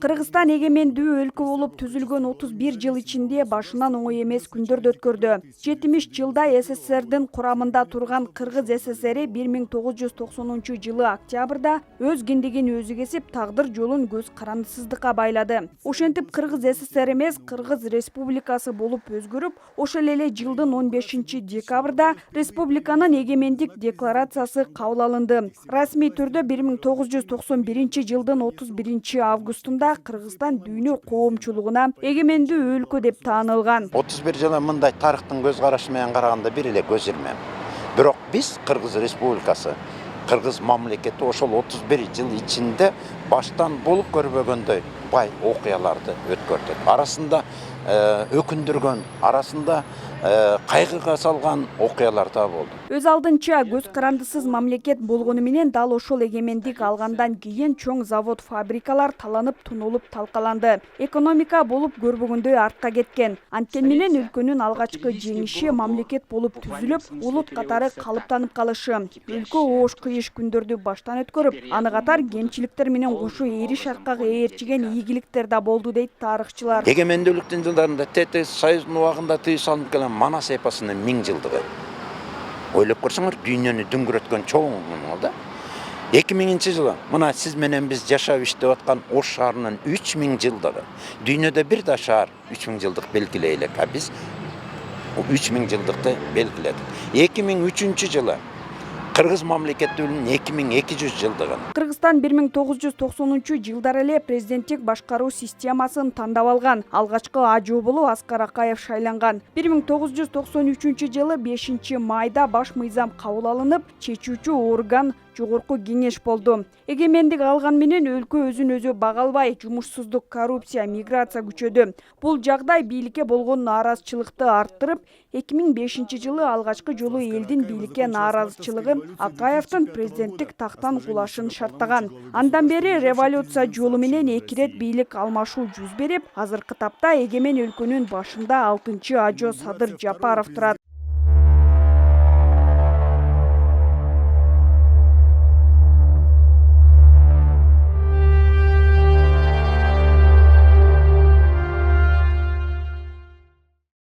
Кыргызстан эгемендүү өлкө болуп түзүлгөн 31 жыл ичинде башынан оңой эмес күндөрдү өткөрдү. 70 жылда СССРдин курамында турган Кыргыз СССРи 1990 жылы октябрда өз киндигин өзү кесип, тагдыр жолун көз карандысыздыкка байлады. Ошентип Кыргыз СССР эмес, Кыргыз Республикасы болуп өзгөрүп, ошол эле жылдын 15 декабрда республиканын эгемендик декларациясы кабыл алынды. Расмий түрдө 1991 жылдын 31 августунда Кыргызстан дүйнө коомчулугуна эгемендүү өлкө деп таанылган. 31 жылы мындай тарыхтын көз карашы менен караганда бир эле көз ирмем. Бирок биз Кыргыз Республикасы, Кыргыз мамлекети ошол 31 жыл ичинде баштан болуп көрбөгөндөй бай окуяларды өткөрдүк. Арасында өкүндүргөн, арасында кайгыга салган окуялар да болду. Өз алдынча көз карандысыз мамлекет болгону менен дал ошол эгемендик алгандан кийин чоң завод, фабрикалар таланып, тунулуп, талкаланды. Экономика болуп көрбөгөндөй артка кеткен. Анткени менен өлкөнүн алгачкы жеңиши мамлекет болуп түзүлүп, улут катары калыптанып калышы. Өлкө оош кыйыш күндөрдү баштан өткөрүп, аны катар кемчиликтер менен кошо эриш аркага ээрчиген ийгиликтер да болду дейт тарыхчылар. Эгемендүүлүктүн жылдарында ТТС Союздун убагында тыюу салынып келген Манас эпосунун 1000 жылдыгы. Ойлоп көрсөңөр, дүйнөнү дүңгүрөткөн чоң да. 2000 жылы мына сиз менен биз жашап иштеп аткан Ош шаарынын 3000 жылдыгы. Дүйнөдө бир да шаар 3000 жылдык белгилей элек, а биз 3000 жылдыкты белгиледик. 2003 жылы Кыргыз мамлекеттүүлүгүнүн 2200 жылдыгын. Кыргызстан 1990 жылдары эле президенттик башкаруу системасын тандап алган. Алгачкы ажоо болуп Аскар Акаев шайланган. 1993 жылы 5 майда баш мыйзам кабыл алынып, чечүүчү орган жогорку кеңеш болду. Эгемендик алган менен өлкө өзүн өзү бага албай, жумушсуздук, коррупция, миграция күчөдү. Бул жагдай бийликке болгон нааразычылыкты арттырып, 2005 жылы алгачкы жолу элдин бийликке нааразычылыгы Акаевдин президенттик тактан кулашын шарттаган. Андан бери революция жолу менен 2 рет бийлик алмашуу жүз берип, азыркы тапта эгемен өлкөнүн башында 6-чы ажо Садыр Жапаров турат.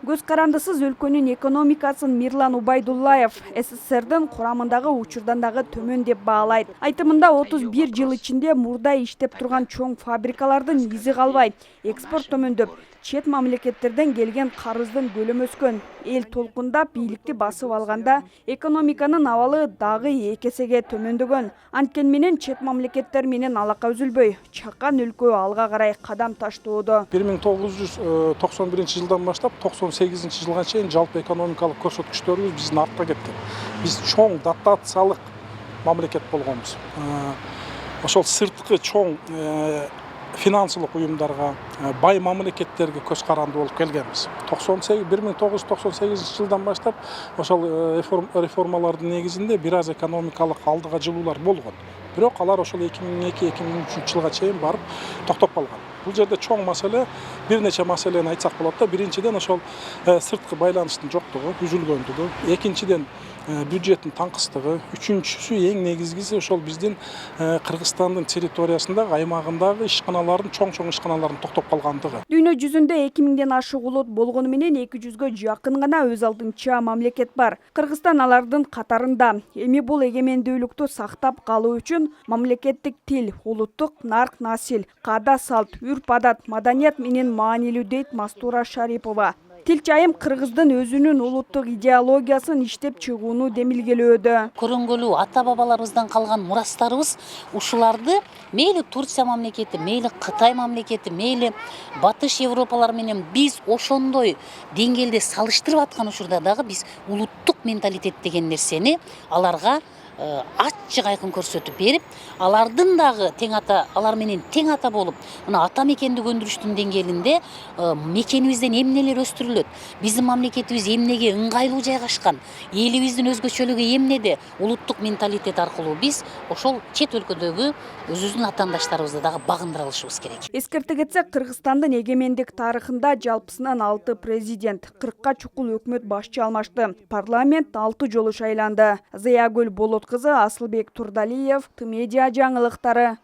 Көз карандысыз өлкөнүн экономикасын Мирлан Убайдуллаев СССРдин курамындагы учурдан дагы төмөн деп баалайт. Айтымында 31 жыл ичинде мурда иштеп турган чоң фабрикалардын изи калбай, экспорт төмөндөп, чет мамлекеттерден келген карыздын көлөмү өскөн. Эл толкундап бийликти басып алганда экономиканын абалы дагы 2 эсеге төмөндөгөн. Анткени менен чет мамлекеттер менен алака үзүлбөй, чакан өлкө алга карай кадам таштоодо. 1991 жылдан баштап 98 жылга чейин жалпы экономикалык көрсөткүчтөрүбүз биздин артка кеткен. Биз чоң дотациялык мамлекет болгонбуз. Ошол сырткы чоң финансылык уюмдарга, бай мамлекеттерге көз каранды болуп келгенбиз. 1998 жылдан баштап ошол реформалардын негизинде бир аз экономикалык алдыга жылуулар болгон. Бирок алар ошол 2002-2003 жылга чейин барып токтоп калган. Бул жерде чоң маселе, бир нече маселени айтсак болот да. Биринчиден ошол сырткы байланыштын жоктугу, үзүлгөндүгү, экинчиден бюджеттин таңкыстыгы, үчүнчүсү эң негизгиси ошол биздин Кыргызстандын территориясындагы, аймагындагы ишканалардын, чоң ишканалардын токтоп калгандыгы. Дүйнө жүзүндө 2000ден ашык улут болгону менен 200гө жакын гана өз алдынча мамлекет бар. Кыргызстан алардын катарында. Эми бул эгемендүүлүктү сактап калуу үчүн мамлекеттик тил, улуттук нарк насил, каада салт, үрп-адат, маданият менен маанилүү дейт Мастура Шарипова. Тилчи айым Кыргыздын өзүнүн улуттук идеологиясын иштеп чыгууну демилгелөөдө. Көрөнгөлүү ата-бабаларыбыздан калган мурастарыбыз ушуларды мейли Турция мамлекети, мейли Кытай мамлекети, мейли Батыш Европалар менен биз ошондой деңгээлде салыштырып аткан учурда дагы биз улуттук менталитет деген нерсени аларга аччык айкын көрсөтүп берип, алардын дагы алар менен тең ата болуп, мына ата мекенди көндүрүштүн деңгээлинде мекенибизден эмнелер өстүрүлөт, биздин мамлекетибиз эмнеге ыңгайлуу жайгашкан, элибиздин өзгөчөлүгү эмнеде, улуттук менталитет аркылуу биз ошол чет өлкөдөгү өзүбүздүн атаандаштарыбызды дагы багындыра алышыбыз керек. Эскерте кетсек, Кыргызстандын эгемендик тарыхында жалпысынан 6 президент, 40ка чукул өкмөт башчы алмашты. Парламент 6 жолу шайланды. Зыягүл Болоткызы, Асылбек Турдалиев, Тмедиа жаңылыктары.